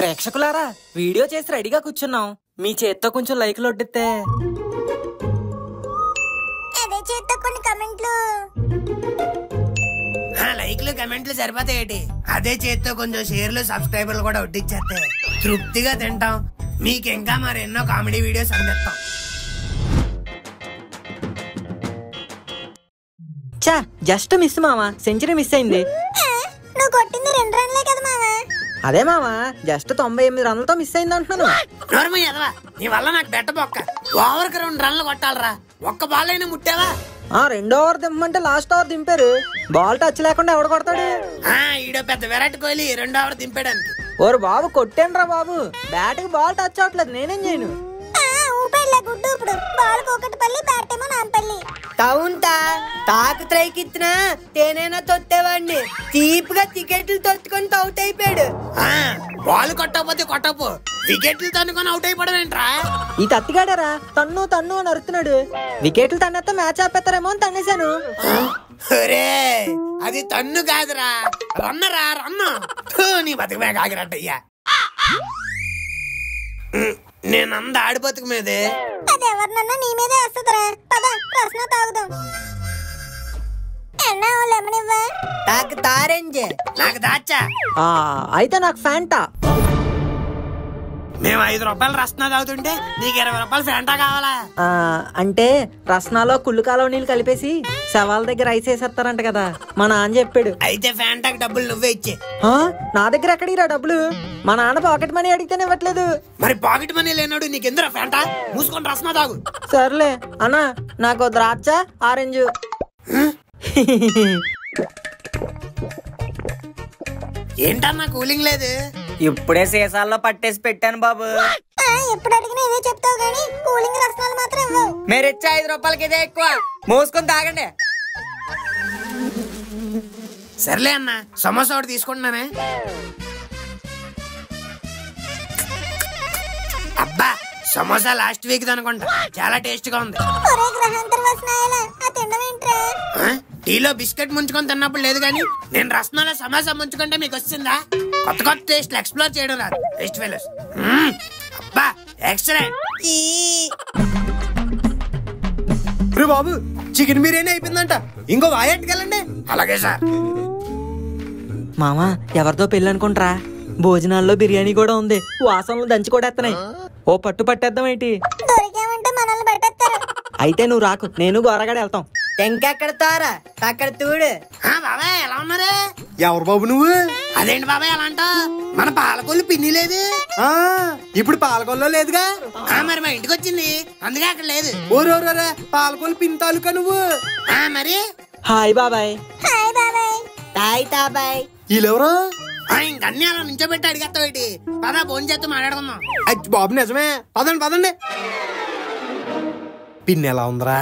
ప్రేక్షకులారా video చేసి రెడీగా కూర్చున్నాం. మీ చేత్తో కొంచెం లైక్లు ఒడ్డితే అదే చేత్తో కొన్ని కమెంట్లు. లైక్లు కమెంట్లు సరిపోతాయేటి? అదే చేత్తో కొంచెం షేర్లు సబ్స్క్రైబర్లు కూడా ఒడ్డిచ్చేస్తే తృప్తిగా తింటాం. మీకు ఇంకా మరెన్నో కామెడీ వీడియోస్ అందిస్తాం. చా జస్ట్ మిస్ మామా, సెంచరీ మిస్ అయింది. నువ్వు కొట్టింది 2 రన్లే కదా మామ. అదే మామా, జస్ట్ 98 రన్లతో మిస్ అయింది అంటున్నాను. నోర్మయ్య ఎదవా, నీ వల్ల నాకు బెట్ట బొక్క. ఓవర్కి 2 రన్లు కొట్టాలరా, ఒక్క బాల్ అయినా ముట్టావా? రెండో ఓవర్ దింపమంటే లాస్ట్ ఓవర్ దింపారు. బాల్ టచ్ లేకుండా ఎవడు కొడతాడు? ఈడో పెద్ద విరాట్ కోహ్లీ 2 ఓవర్ దింపడానికి. ఓరు బాబు కొట్టేనరా బాబు, బ్యాట్ కి బాల్ టచ్ అవట్లేదు, నేనేం చేయను. ఊపేళ్ళ గుడ్డు ఇప్పుడు బాల్ కోకటపల్లి, బ్యాట్ ఏమో నాంపల్లి. టౌన్తా తాకు త్రైకిచ్చినా తేనైనా తొత్తేవాడిని. తీపుగా టికెట్లు తొత్తుకొని అవుట్ అయిపోయాడు. బాల్ కొట్టకపోతే కొట్టపు, వికెట్లు తన్నుకొని అవుట్ అయిపోవడం ఏంట్రా? ఈ తత్తిగాడారా తన్ను తన్ను అని అరుతున్నాడు. వికెట్లు తన్నేస్తే మ్యాచ్ ఆపేస్తారేమో అని తన్నేశాను. అది తన్ను కాదురా, రన్నరా రన్ను. నీ బతుకుమే కాగిరట్టయ్యా. నేనంద ఆడిపోతుకు మీదే. అది ఎవరినన్నా నీ మీదే వస్తుందిరా. పద రసన తాగుదాం. అన్నా లెమన్ ఇవ్వ. నాకు తారెంజే. నాకు దాచా. అయితే నాకు ఫ్యాంటా. మేము 5 రూపాయలు రసన తాగుతుంటే నీకు 20 రూపాయలు ఫ్యాంటా కావాలా? అంటే రసనాలో కుళ్ళు కాలువ నీళ్ళు కలిపేసి శవాల దగ్గర ఐస్ వేసేస్తారంట కదా, మా నాన్న చెప్పాడు. అయితే ఫ్యాంటాకి డబ్బులు నువ్వే ఇచ్చే. నా దగ్గర ఎక్కడిరా డబ్బులు? మా నాన్న పాకెట్ మనీ అడిగితేనే ఇవ్వట్లేదు. మరి పాకెట్ మనీ లేనాడు నీకెందురా ఫ్యాంటా? మూసుకొని రసన తాగు. సర్లే అన్నా, నాకు ద్రాక్ష ఆరెంజ్. ఏంటన్నా కూలింగ్ లేదు? ఇప్పుడే సీసాల్లో పట్టేసి పెట్టాను బాబు. ఎప్పుడు అడిగినా ఇదే చెప్తావు గానీ కూలింగ్ రసనాలు మాత్రం ఇవ్వవు. మీరు ఇచ్చే 5 రూపాయలకి ఇదే ఎక్కువ. మూసుకొని తాగండి. సర్లే అన్న, సమోసా ఒకటి తీసుకుంటున్నానే. అబ్బా, సమోసా లాస్ట్ వీక్ అనుకుంటా, చాలా టేస్ట్ గా ఉంది. టీలో బిస్కెట్ ముంచుకొని తిన్నప్పుడు లేదు కానీ నేను రసనాలో సమోసా ముంచుకుంటే మీకు వచ్చిందా? కొత్త కొత్త టేస్ట్ ఎక్స్ప్లోర్ చేయడం రాదు. Taste fellows. అబ్బా ఎక్సలెంట్. బాబు చికెన్ బిర్యానీ అయిపోయిందంట, ఇంకో వాయట్టుకెళ్ళండి. అలాగే సార్. మామా ఎవరితో పెళ్ళి అనుకుంటారా? భోజనాల్లో బిర్యానీ కూడా ఉంది, వాసనలు దంచి కొడేస్తున్నాయి. ఓ పట్టు పట్టేద్దాం ఏంటి? దొరికామంటే మనల్ని పెట్టేస్తారు. అయితే నువ్వు రాకు, నేను గోరగాడ వెళ్తాం. ఇంకెక్కడ తారా అక్కడ తూడు. బాబాయ్ ఎలా ఉన్నారే? ఎవరు బాబు నువ్వు? అదేంటి బాబాయ్ ఎలా అంట? మన పాలకొల్లు పిన్ని లేదు. ఇప్పుడు పాలకొల్లో లేదుగా. మరి మా ఇంటికి వచ్చింది, అందుకే అక్కడ లేదు. ఓరోరే పాలకొల్లు పిన్ తాలూకా నువ్వు. మరి హాయ్ బాబాయ్. హాయ్ బాబాయ్. తాయ్ తాబాయ్. వీళ్ళెవరు? ఇంకన్నీ అలా నుంచోబెట్టి అడిగేస్తావు ఏంటి? పదా ఫోన్ చేస్తూ మాట్లాడుకుందాం. బాబు నిజమే, పదండి పదండి. పిన్ ఎలా ఉందిరా?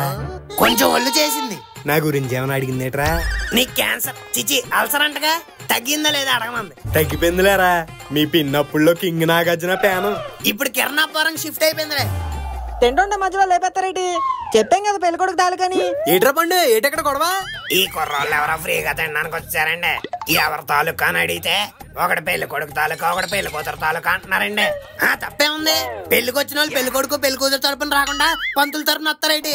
కొంచెం ఒళ్ళు చేసింది. నా గురించి ఏమైనా అడిగిందేట్రా? నీ క్యాన్సర్ చిచి అల్సర్ అంటగా, తగ్గిందా లేదా అడగమంది. తగ్గిపోయిందిలేరా, మీ పిన్నప్పుల్లో కింగ్ నాగార్జున ప్యాను ఇప్పుడు కిరణాపురం షిఫ్ట్ అయిపోయిందిలే. తింటుండే మధ్యలో లేపేస్తారేటి? చెప్పాం కదా పెళ్లి కొడుకు తాలూకని. ఏట్రా పండు, ఏటెక్కడ గొడవ? ఈ కుర్రోళ్ళు ఎవరో ఫ్రీగా తినడానికి వచ్చారండి. ఎవరి తాలూకా అని అడిగితే ఒకటి పెళ్లి కొడుకు తాలూకా, ఒకటి పెళ్లి కూతురు తాలూకా అంటున్నారండి. తప్పే ఉంది? పెళ్లికి వచ్చిన వాళ్ళు పెళ్లి కొడుకు పెళ్లి కూతురు తరపున రాకుండా పంతుల తరపున వస్తారేటి?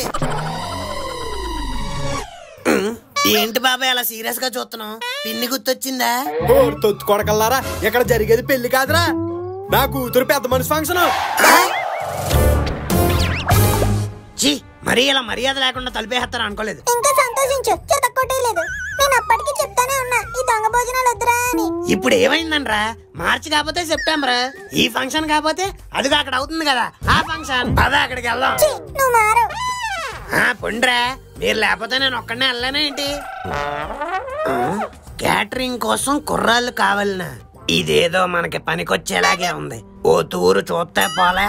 ఏంటి బాబాయ్ అలా సీరియస్ గా చూస్తున్నావు? పిన్ని గుర్తొచ్చిందా? తొత్తు కొడకల్లారా, ఇక్కడ జరిగేది పెళ్లి కాదురా, నా కూతురు పెద్ద మనిషి ఫంక్షన్. మరీ ఇలా మర్యాద లేకుండా తలిపేస్తారా అనుకోలేదు. ఇంకా సంతోషించు, చెత్త కొట్టేయలేదు. నేను అప్పటికి చెప్తానే ఉన్నా ఈ దొంగ భోజనాలు వద్దురా అని. ఇప్పుడు ఏమైందనరా? మార్చి కాకపోతే సెప్టెంబర్, ఈ ఫంక్షన్ కాకపోతే అదిగా అక్కడ అవుతుంది కదా ఆ ఫంక్షన్. అదే అక్కడికి వెళ్దాం. నువ్వు మారు. పొండ్రా, మీరు లేకపోతే నేను ఒక్కడనే వెళ్ళానా ఏంటి? క్యాటరింగ్ కోసం కుర్రాళ్ళు కావాలనా? ఇదేదో మనకి పనికొచ్చేలాగే ఉంది. ఓ తూరు చూస్తే పోలే.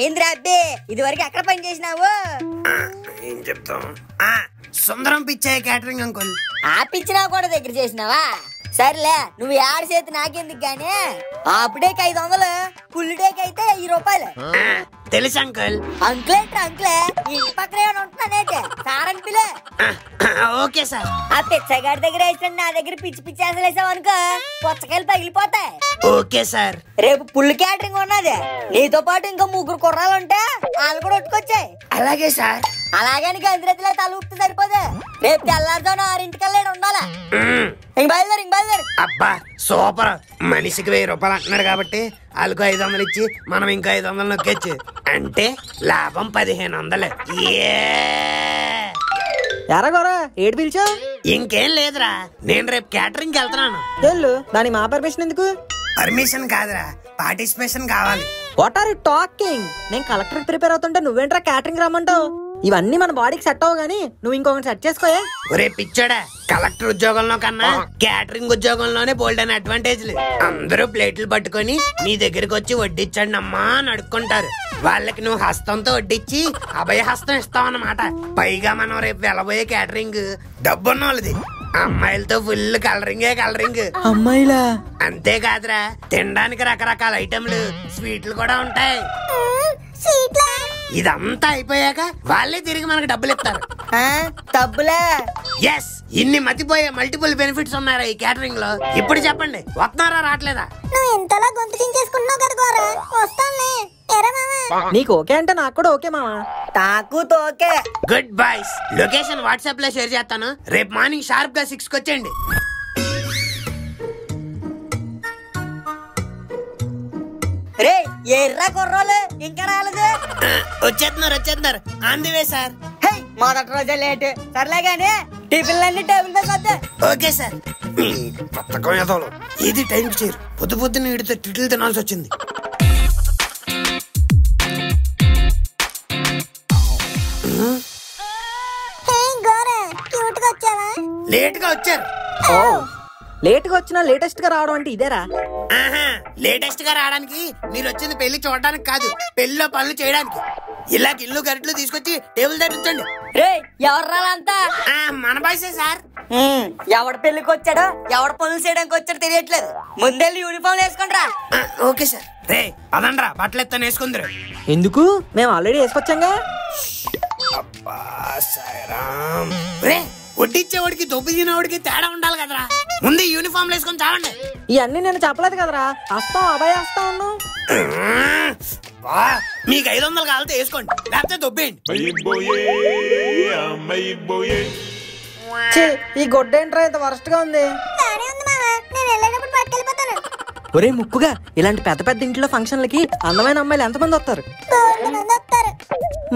ఏంద్రా అబ్బే, ఇది వరకు ఎక్కడ పని చేసినావు? ఏం చెప్తాం? సుందరం పిచ్చాయి క్యాటరింగ్ అంకుల్. ఆ పిచ్చినా కూడా దగ్గర చేసినావా? సర్లే నువ్వు ఏడు చేతి నాకెందుకు గానీ అప్పుడేకి 500, పుల్లిడేకి అయితే 1000 రూపాయలు. తెలుసు అంకుల్. అంకులేంట్రా అంకులే, ఇంటి పక్కనే ఉంటున్నానేంటి సారని పిల్ల. Okay sir. ఆ పిచ్చగాడి దగ్గర వేసిన నా దగ్గర పిచ్చి పిచ్చి వేసావు అనుకో, పుచ్చకాయలు పగిలిపోతాయి. Okay sir. రేపు పుల్లు క్యాటరింగ్ ఉన్నది, నీతో పాటు ఇంకా 3 కుర్రాలు ఉంటే వాళ్ళు కూడా ఒట్టుకొచ్చాయి. అలాగే సార్. అలాగే నీకు అందిరెత్తులే తల ఊపితే సరిపోదు. రేపు తెల్లారుజామున 6 ఉండాలా. ఇంక బయలుదేరు. అబ్బా సూపర్. మనిషికి 1000 రూపాయలు అంటున్నాడు కాబట్టి వాళ్ళకు 500 ఇచ్చి మనం ఇంకా 500 నొక్కొచ్చు. అంటే లాభం 1500. ఎరగోరా ఏడు పిలిచా? ఇంకేం లేదురా, నేను రేపు క్యాటరింగ్ వెళ్తున్నాను. వెళ్ళు, దానికి మా పర్మిషన్ ఎందుకు? పర్మిషన్ కాదురా, పార్టిసిపేషన్ కావాలి. What are you talking? నేను కలెక్టర్ ప్రిపేర్ అవుతుంటే నువ్వేంట్రా క్యాటరింగ్ రమ్మంటావు? ఇవన్నీ మన బాడీకి సెట్ అవ్వ గానీ నువ్వు ఇంకొకటి సెట్ చేసుకోయే. ఒరే పిచ్చాడా, కలెక్టర్ ఉద్యోగంలో కన్నా క్యాటరింగ్ ఉద్యోగంలోనే బోల్డ్ అని అడ్వాంటేజ్లు. అందరూ ప్లేట్లు పట్టుకొని నీ దగ్గరికి వచ్చి వడ్డించండి అమ్మా అని అడుక్కుంటారు. వాళ్ళకి నువ్వు హస్తంతో వడ్డించి అభయహస్తం ఇస్తావు అన్నమాట. పైగా మనం రేపు వెళ్ళబోయే క్యాటరింగ్ డబ్బున్న వాళ్ళది. అమ్మాయిలతో ఫుల్ కలరింగ్. అమ్మాయిలా? అంతేకాదురా, తినడానికి రకరకాల ఐటెంలు, స్వీట్లు కూడా ఉంటాయి. ఇదంతా అయిపోయాక వాళ్ళే తిరిగి మనకు డబ్బులు ఇస్తారు. డబ్బులే? ఎస్. ఇన్ని మతిపోయే మల్టిపుల్ బెనిఫిట్స్ ఉన్నారా ఈ క్యాటరింగ్ లో. ఇప్పుడు చెప్పండి, వస్తున్నారా రావట్లేదా? నువ్వు ఎంతలా గొంతు చించేసుకున్నావు కదా గోరా, వస్తానులే. ఎరా మామా, నీకు ఓకే అంటే నాకు కూడా ఓకే మామా. తాకు తోకే. Good boys. లొకేషన్ వాట్సాప్ లో షేర్ చేస్తాను. రేపు మార్నింగ్ షార్ప్ గా 6 కి వచ్చేయండి. రే ఎర్రా కుర్రోలు ఇంకా రాలేదు. వచ్చేస్తున్నారు. On the way sir. మొదటి రోజే లేట్. సర్లే గానీ టిఫిన్లన్నీ టేబుల్ మీద వద్దా? Okay sir. ఇది టైం చేరు. పొద్దున్న వీడితో టిటిల్ తినాల్సి వచ్చింది. లేట్ గా వచ్చారు. లేట్ గా వచ్చినా లేటెస్ట్ గా రావడం అంటే ఇదేరా? లేటెస్ట్ గా రావడానికి మీరు వచ్చింది పెళ్లి చూడడానికి కాదు, పెళ్లిలో పనులు చేయడానికి. ఇలా ఇల్లు గరిట్లు తీసుకొచ్చి టేబుల్ దగ్గర ఉంచండి. రే ఎవరు రాలంతా? మన బాయ్సే సార్. ఎవడ పెళ్లికి వచ్చాడో ఎవడ పనులు చేయడానికి వచ్చాడో తెలియట్లేదు. ముందెళ్ళి యూనిఫామ్ వేసుకోండి రా. Okay sir. రే పదండ్రా, బట్టలు ఎత్తని వేసుకుందరు. ఎందుకు? మేము ఆల్రెడీ వేసుకొచ్చాంగా. అబ్బా సాయిరామ్. రే వడ్డిచ్చేవాడికి దొబ్బు తినేవాడికి తేడా ఉండాలి కదరా. ముందు యూనిఫామ్ వేసుకొని చావండి. ఇవన్నీ నేను చెప్పలేదు కదరా. హస్తం అభయహస్తం అన్నా. మీకు 500 కావాలితే వేసుకోండి, లేకపోతే దొబ్బేయండి. ఈ గొడ్డేంట్రా ఇంత వరస్ట్ గా ఉంది. ఒరే ముక్కుగా, ఇలాంటి పెద్ద పెద్ద ఇంట్లో ఫంక్షన్లకి అందమైన అమ్మాయిలు ఎంతమంది వస్తారు?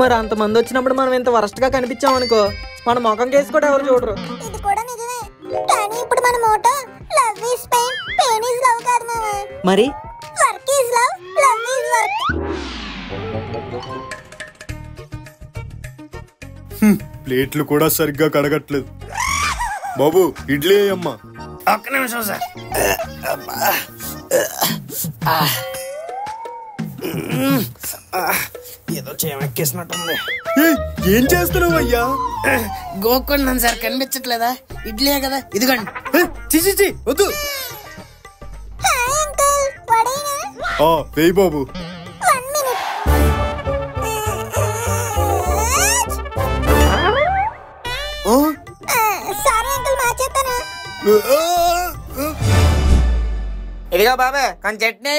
మరి అంతమంది వచ్చినప్పుడు మనం ఇంత వరస్ట్ గా కనిపించామనుకో, మన ముఖం కేసు కూడా ఎవరు చూడరు. ఇది కూడా నిజమే, కానీ ఇప్పుడు మన motto love is pain, pain is love కాదు మామా. మరి work is love, love is work. ప్లేట్లు కూడా సరిగ్గా కడగట్లేదు. బాబు ఇడ్లీ అమ్మా. ఒక్క నిమిషం సార్. ఏదో చేయమెక్కేసినట్టుంది. ఏం చేస్తున్నావు అయ్యా? గోకున్నాను సార్, కనిపించట్లేదా? ఇడ్లీ కదా, ఇదిగోండి. చిచి వద్దు. హాయ్ అంకుల్, వడేనా? వేయి బాబు. 1 minute. సారీ అంకుల్, మార్చేస్తాను. ఇదిగో బాబా కొంచెం చట్నీ.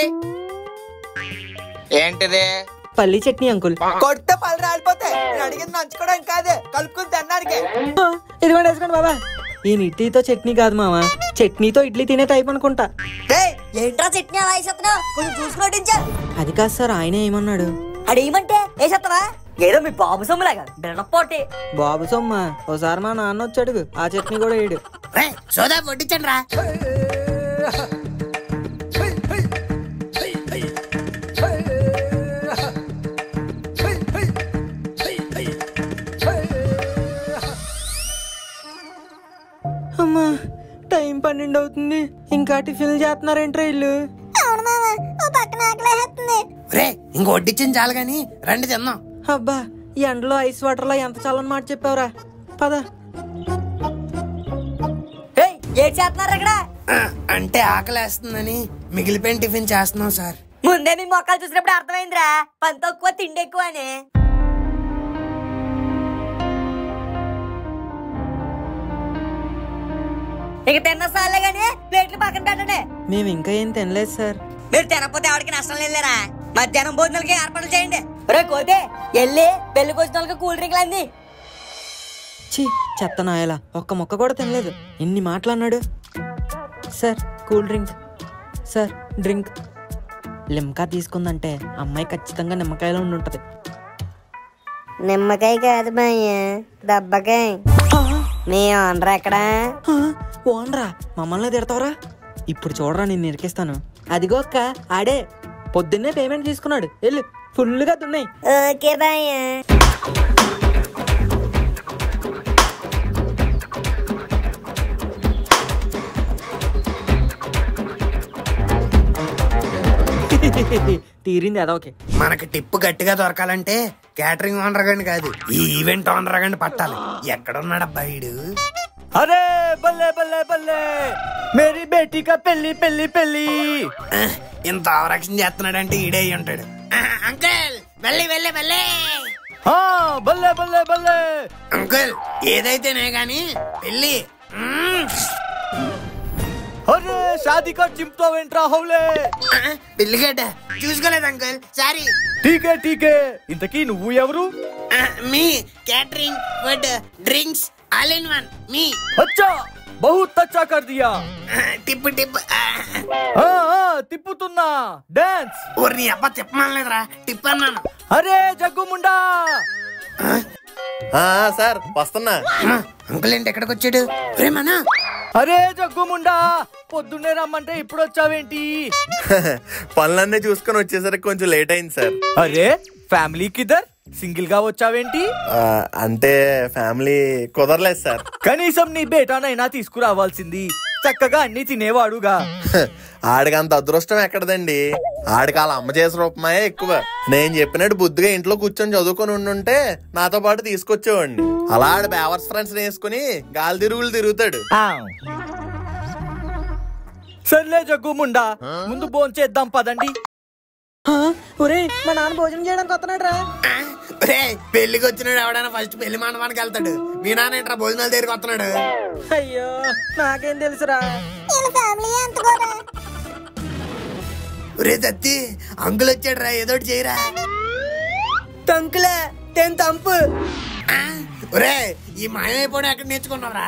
ఏంటిది? పల్లి చట్నీ అంకుల్. కొడితే పళ్ళు రాలిపోతాయి. నేను అడిగింది నంచుకోవడానికి కాదు, కలుపుకుని తినడానికి. ఇదిగోండి వేసుకోండి బాబా. ఈ ఇడ్లీతో చట్నీ కాదు మామా, చట్నీతో ఇడ్లీ తినే టైప్ అనుకుంటా. ఏంట్రా చట్నీ అలా వేసేస్తున్నావు? కొంచెం చూసుకున్నట్టు. అది కాదు సార్, ఆయన ఏమన్నాడు? అడేయమంటే వేసేస్తావా? ఏదో మీ బాబు సొమ్ములాగా బిడపోటీ. బాబు సొమ్మ, ఓసారి మా నాన్న వచ్చి అడుగు, ఆ చట్నీ కూడా వేయడు. సోదా వడ్డించండి రా. అమ్మా టైం 12 అవుతుంది, ఇంకా టిఫిన్ చేస్తున్నారేంట్రా ఇల్లు? అవును మామ, ఓ పక్కన ఆకలేస్తుంది. రే ఇంక వడ్డించింది చాలు గాని రండి తిందాం. అబ్బా ఈ ఎండలో ఐస్ వాటర్ లో ఎంత చాలని మాట చెప్పావురా. పద. ఏం చేస్తున్నారు అక్కడ? అంటే ఆకలేస్తుందని మిగిలిపోయిన టిఫిన్ చేస్తున్నాం సార్. ముందే మీ మొక్కలు చూసినప్పుడు అర్థమైందిరా పని తక్కువ తిండి ఎక్కువ అని. ఇక తిన్న సార్లే గానీ ప్లేట్లు పక్కన పెట్టండి. మేము ఇంకా ఏం తినలేదు సార్. మీరు తినకపోతే ఆవిడకి నష్టం లేదులేరా. మధ్యాహ్నం భోజనాలకి ఏర్పాట్లు చేయండి. రే కోతే వెళ్ళి పెళ్లి భోజనాలకి కూల్ డ్రింక్లు అంది. ఛీ చెత్త నాయలా, ఒక్క మొక్క కూడా తినలేదు. ఎన్ని మాటలు అన్నాడు. Sir cool drink, sir drink. Limca తీసుకుందంటే అమ్మాయి ఖచ్చితంగా నిమ్మకాయలో ఉండి ఉంటది. నిమ్మకాయ కాదు బాయ్య, దెబ్బకాయ. మీ ఓనర్ ఎక్కడా? ఓనరా? మమ్మల్ని తిడతావరా? ఇప్పుడు చూడరా నేను నిరికిస్తాను. అదిగో అక్క ఆడే పొద్దున్నే పేమెంట్ తీసుకున్నాడు. వెళ్ళు, ఫుల్గా తున్నాయి. ఓకే బాయ్య. తీరింది అదొకే. మనకి టిప్పు గట్టిగా దొరకాలంటే క్యాటరింగ్ ఓనర్ గండి కాదు, ఈ ఈవెంట్ ఓనర్ గండి పట్టాలి. ఎక్కడున్నాడబ్బా వీడు? అరే బల్లే బల్లే బల్లే, మేరీ బేటీ కా పెళ్లి పెళ్లి పెళ్లి. ఇంత ఆవరక్షణ చేస్తున్నాడంటే ఈడే అయి ఉంటాడు. అంకుల్ వెళ్ళి వెళ్ళి వెళ్ళి. బల్లే బల్లే బల్లే. అంకుల్ ఏదైతేనే గాని పెళ్లి. అరే షాదీ కా చింపుతావేంట్రా హౌలే? పెళ్లిగడ్డ చూసుకోలేదు అంకుల్, సారీ. ఠీకే ఠీకే. ఇంతకీ నువ్వు ఎవరు? మీ catering food drinks all in one మీ. అచ్చా బహుత్ అచ్చా కర్ దియా. టిప్పు టిప్పు తిప్పుతున్నా డాన్స్. ఊరిని అబ్బా తిప్పమనలేదురా, టిప్పు అన్నాను. అరే జగ్గు ముండా. సార్ వస్తున్నా. అంకుల్ ఏంటి ఎక్కడికి వచ్చాడు? మనా అరే జగ్గు ముండా, పొద్దున్నే రమ్మంటే ఇప్పుడు వచ్చావేంటి? పనులన్నీ చూసుకొని వచ్చేసరికి కొంచెం లేట్ అయింది సార్. అరే ఫ్యామిలీ కిదర్ సింగిల్ గా వచ్చావేంటి? అంటే ఫ్యామిలీ కుదరలేదు సార్. కనీసం నీ బేటానైనా తీసుకురావాల్సింది. చక్కగా అన్ని తినేవాడుగా. ఆడికి అంత అదృష్టం ఎక్కడదండి. ఆడికి వాళ్ళ అమ్మ చేసే రూపమాయే ఎక్కువ. నేను చెప్పినట్టు బుద్ధిగా ఇంట్లో కూర్చొని చదువుకొని ఉండుంటే నాతో పాటు తీసుకొచ్చేవాడిని. అలా ఆడి బేవర్స్ ఫ్రెండ్స్ వేసుకుని గాలి తిరుగులు తిరుగుతాడు. సర్లే జగ్గు ముండా, ముందు భోంచేద్దాం పదండి. ఒరే మా నాన్న భోజనం చేయడానికి వస్తున్నాడు రా. పెళ్లికి వచ్చినాడు ఎవడైనా ఫస్ట్ పెళ్లి మండపానికి వెళ్తాడు. మీ నాన్న ఏంట్రా భోజనాల దగ్గరికి వస్తున్నాడు? అయ్యో నాకేం తెలుసురా. ఒరే దత్తి అంకుల్ వచ్చాడు రా, ఏదోటి చేయరా. తంకులే తెన్ తంపు. ఒరే ఈ మాయమైపోవడం ఎక్కడ నేర్చుకున్నావురా?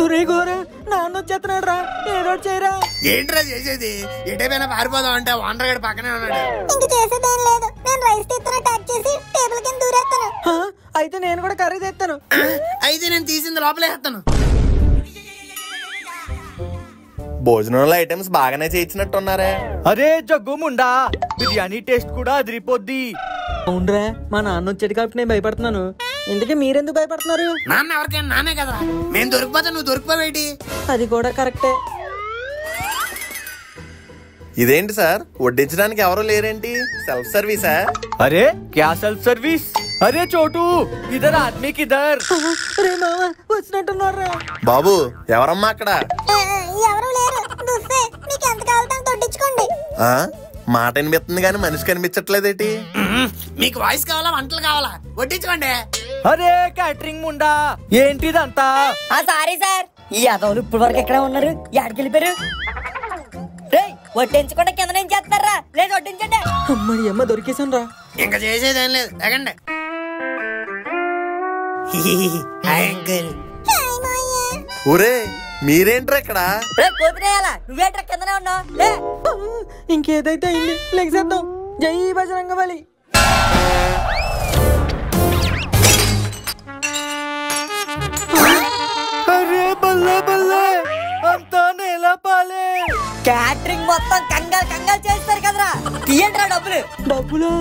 ఒరే గోరా నాన్న వచ్చేస్తున్నాడు రా, ఏదో చేయరా. ఏంట్రా చేసేది? ఎటైపోయినా పారిపోదాం అంటే ఓనర్ గడి పక్కనే ఉన్నాడు. ఇంక చేసేదేం లేదు, నేను రైస్ తీస్తున్నా టచ్ చేసి టేబుల్ కింద దూరేస్తాను. అయితే నేను కూడా కర్రీ తెస్తాను. అయితే నేను తీసింది లోపలేస్తాను. భోజనంలో ఐటమ్స్ బాగానే చేయించినట్టున్నారే. అరే జగ్గు ముండా, బిర్యానీ టేస్ట్ కూడా అదిరిపోద్ది. అవునరా, మా నాన్న వచ్చేది కాబట్టి నేను భయపడుతున్నాను. ఇందుకే మీరెందుకు భయపడుతున్నారు? నాన్న ఎవరికైనా నానే కదరా. మేము దొరికిపోతే నువ్వు దొరికిపోవేటి? అది కూడా కరెక్టే. ఇదేంటి సార్ వడ్డించడానికి ఎవరు లేరేంటి? సెల్ఫ్ సర్వీసా? అరే క్యా సెల్ఫ్ సర్వీస్? అరే చోటు ఇదర్ ఆద్మీ కిదర్. అరే మామ వచ్చినట్టున్నారా. బాబు ఎవరమ్మా అక్కడ? ఎవరు లేరు, బుఫే మీకు ఎంత కావాలో అంత వడ్డించుకోండి. మాట వినిపిస్తుంది కానీ మనిషి కనిపించట్లేదేటి? మీకు వాయిస్ కావాలా వంటలు కావాలా? వడ్డించుకోండి. అరే క్యాటరింగ్ ముండా ఏంటిదంతా? సారీ సార్, ఈ అదవులు ఇప్పుడు వరకు ఎక్కడ ఉన్నారు? ఎక్కడికి వెళ్ళిపోయారు? వడ్డించకుండా కింద నుంచి చేస్తున్నారా? లేదు వడ్డించండి. అమ్మడి అమ్మ దొరికేసాను రా. ఇంకా చేసేదేం లేదు, ఎగండి. ఒరే మీరేంట్రా ఇక్కడ? కోతినేయాలా? నువ్వేంట్రా కిందనే ఉన్నావు? ఇంకేదైతే అయింది, లెగ్సేద్దాం. జై బజరంగబలి. అరే బల్లే బల్లే, అంతా నేల పాలే. క్యాటరింగ్ మొత్తం కంగారు కంగారు చేస్తారు కదరా. తీయండిరా డబ్బులు. డబ్బులా?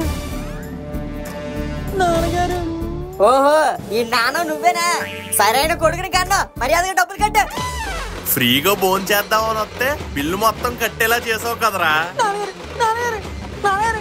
నాన్నగారు. ఓహో ఈ నాన్న నువ్వేనా? సరైన కొడుకుని కన్నా మర్యాదగా డబ్బులు కట్టు. ఫ్రీగా భోజనం చేద్దామని వస్తే బిల్లు మొత్తం కట్టేలా చేసావు కదరా. నాన్నగారు నాన్నగారు నాన్నగారు